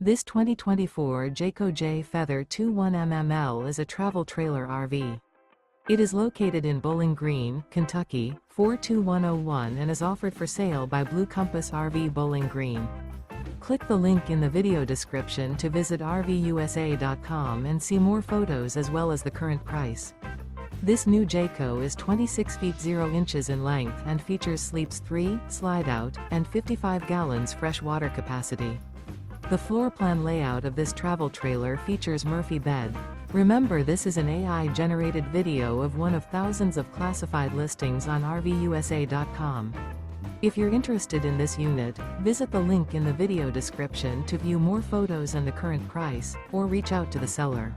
This 2024 Jayco Jay Feather 21mml is a travel trailer RV. It is located in Bowling Green, Kentucky, 42101 and is offered for sale by Blue Compass RV Bowling Green. Click the link in the video description to visit RVUSA.com and see more photos as well as the current price. This new Jayco is 26 feet 0 inches in length and features sleeps 3, slide-out, and 55 gallons fresh water capacity. The floor plan layout of this travel trailer features Murphy bed. Remember, this is an AI-generated video of one of thousands of classified listings on RVUSA.com. If you're interested in this unit, visit the link in the video description to view more photos and the current price, or reach out to the seller.